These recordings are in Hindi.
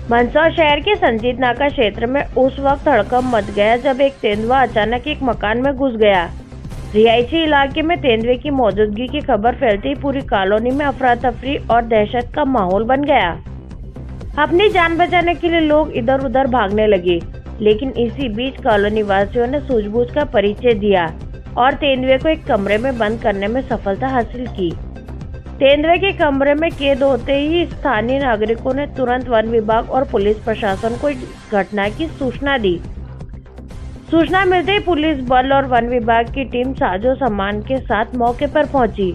मंदसौर शहर के संजीत नाका क्षेत्र में उस वक्त हड़कंप मच गया जब एक तेंदुआ अचानक एक मकान में घुस गया। रिहायशी इलाके में तेंदुए की मौजूदगी की खबर फैलते ही पूरी कॉलोनी में अफरा तफरी और दहशत का माहौल बन गया। अपनी जान बचाने के लिए लोग इधर उधर भागने लगे, लेकिन इसी बीच कॉलोनी वासियों ने सूझबूझ का परिचय दिया और तेंदुए को एक कमरे में बंद करने में सफलता हासिल की। तेंदुए के कमरे में कैद होते ही स्थानीय नागरिकों ने तुरंत वन विभाग और पुलिस प्रशासन को इस घटना की सूचना दी। सूचना मिलते ही पुलिस बल और वन विभाग की टीम साजो सामान के साथ मौके पर पहुंची।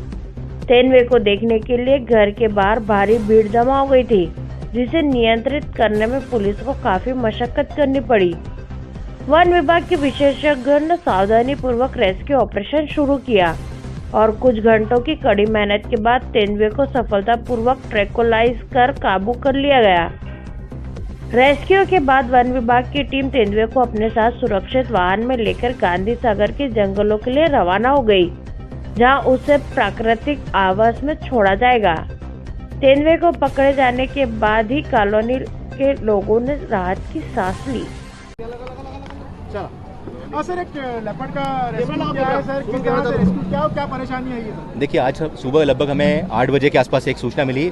तेंदुए को देखने के लिए घर के बाहर भारी भीड़ जमा हो गई थी, जिसे नियंत्रित करने में पुलिस को काफी मशक्कत करनी पड़ी। वन विभाग के विशेषज्ञों ने सावधानी पूर्वक रेस्क्यू ऑपरेशन शुरू किया और कुछ घंटों की कड़ी मेहनत के बाद तेंदुए को सफलतापूर्वक ट्रैंक्विलाइज कर काबू कर लिया गया। रेस्क्यू के बाद वन विभाग की टीम तेंदुए को अपने साथ सुरक्षित वाहन में लेकर गांधी सागर के जंगलों के लिए रवाना हो गई, जहां उसे प्राकृतिक आवास में छोड़ा जाएगा। तेंदुए को पकड़े जाने के बाद ही कॉलोनी के लोगों ने राहत की सांस ली। सर, एक लेपर्ड का रेस्क्यू किया है सर, किस तरह से रेस्क्यू क्या परेशानी है ये सर? देखिए, आज सुबह लगभग हमें 8 बजे के आसपास एक सूचना मिली।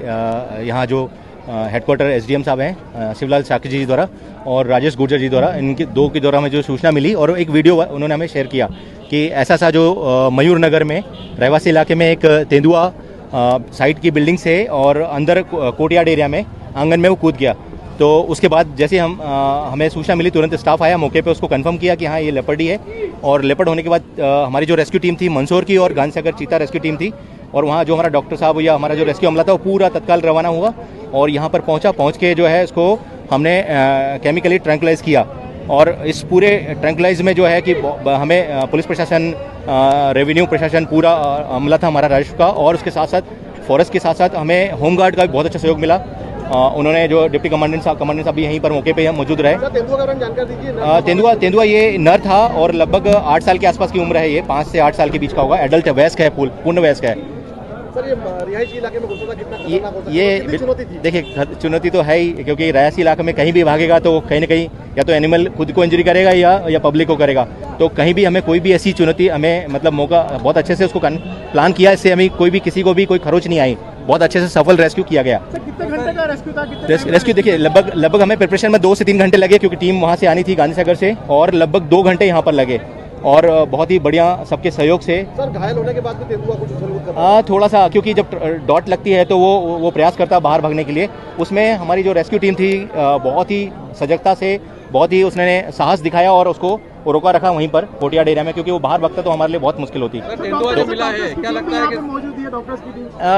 यहाँ जो हेडक्वार्टर एसडीएम साहब हैं शिवलाल साकी जी द्वारा और राजेश गुर्जर जी द्वारा, इनके दो के द्वारा हमें जो सूचना मिली और एक वीडियो उन्होंने हमें शेयर किया कि ऐसा सा जो मयूर नगर में रहवासी इलाके में एक तेंदुआ साइड की बिल्डिंग से और अंदर कोर्टयार्ड एरिया में आंगन में वो कूद गया। तो उसके बाद जैसे हमें सूचना मिली, तुरंत स्टाफ आया मौके पे, उसको कंफर्म किया कि हाँ ये लेपर्ड ही है। और लेपर्ड होने के बाद हमारी जो रेस्क्यू टीम थी मंदसौर की और गांधीसागर चीता रेस्क्यू टीम थी, और वहाँ जो हमारा डॉक्टर साहब या हमारा जो रेस्क्यू अमला था वो पूरा तत्काल रवाना हुआ और यहाँ पर पहुँच के जो है इसको हमने केमिकली ट्रैंक्विलाइज किया। और इस पूरे ट्रैंक्विलाइज में जो है कि हमें पुलिस प्रशासन, रेवेन्यू प्रशासन, पूरा अमला था हमारा राजस्व का, और उसके साथ साथ फॉरेस्ट के साथ साथ हमें होमगार्ड का भी बहुत अच्छा सहयोग मिला। उन्होंने जो डिप्टी कमांडेंट साहब भी यहीं पर मौके पे मौजूद रहे। तेंदुआ का जानकारी दीजिए। तेंदुआ ये नर था और लगभग 8 साल के आसपास की उम्र है। ये 5 से 8 साल के बीच का होगा। एडल्ट है, वयस्क है, पूर्ण वयस्क है। सर, ये रिहायशी इलाके में घुसा था, कितना खतरनाक हो सकता है? ये चुनौती थी? देखिए, चुनौती तो है ही, क्योंकि रिहायशी इलाके में कहीं भी भागेगा तो कहीं ना कहीं या तो एनिमल खुद को इंजरी करेगा या पब्लिक को करेगा। तो कहीं भी हमें कोई भी ऐसी चुनौती, हमें मतलब मौका बहुत अच्छे से उसको प्लान किया, इससे हमें किसी को भी कोई खरोच नहीं आई। बहुत अच्छे से सफल रेस्क्यू किया गया। सर, कितने घंटे का रेस्क्यू था? रेस्क्यू देखिए, लगभग हमें प्रिपरेशन में 2 से 3 घंटे लगे, क्योंकि टीम वहाँ से आनी थी गांधीसागर से, और लगभग 2 घंटे यहाँ पर लगे और बहुत ही बढ़िया सबके सहयोग से। सर, घायल होने के बाद भी तेंदुआ कुछ उछल-कूद कर रहा है? थोड़ा सा, क्योंकि जब डॉट लगती है तो वो प्रयास करता है बाहर भागने के लिए। उसमें हमारी जो रेस्क्यू टीम थी बहुत ही सजगता से, बहुत ही उसने साहस दिखाया और उसको रोका रखा वहीं पर कोर्टयार्ड एरिया में, क्योंकि वो बाहर भागता तो हमारे लिए बहुत मुश्किल होती।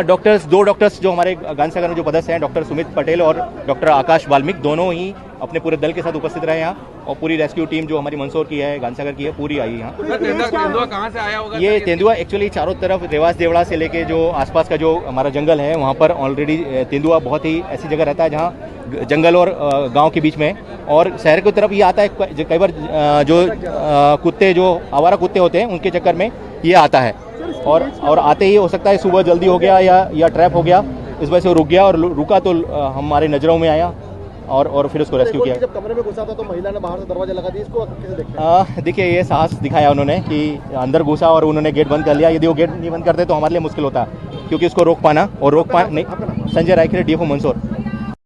डॉक्टर्स 2 डॉक्टर्स जो हमारे गांधीसागर में जो पदस्थ हैं, डॉक्टर सुमित पटेल और डॉक्टर आकाश वाल्मीकि, दोनों ही अपने पूरे दल के साथ उपस्थित रहे यहाँ। और पूरी रेस्क्यू टीम जो हमारी मंदसौर की है, गांधीसागर की है, पूरी आई यहाँ। तेंदुआ कहाँ से आया होगा? ये तेंदुआ एक्चुअली चारों तरफ रेवास देवड़ा से लेके जो आसपास का जो हमारा जंगल है, वहाँ पर ऑलरेडी तेंदुआ बहुत ही ऐसी जगह रहता है जहाँ जंगल और गांव के बीच में, और शहर की तरफ ये आता है। कई बार जो कुत्ते, जो आवारा कुत्ते होते हैं, उनके चक्कर में ये आता है, और आते ही हो सकता है सुबह जल्दी हो गया या ट्रैप हो गया, इस वजह से वो रुक गया, और रुका तो हमारे नज़रों में आया और फिर उसको रेस्क्यू किया। जब कमरे में घुसा था तो महिला ने बाहर से दरवाजा लगा दिया, इसको कैसे देखते हैं? देखिए, ये साहस दिखाया उन्होंने कि अंदर घुसा और उन्होंने गेट बंद कर लिया। यदि वो गेट नहीं बंद करते तो हमारे लिए मुश्किल होता, क्योंकि उसको रोक पाना नहीं। संजय रायखेड़े, डीएफओ मंदसौर।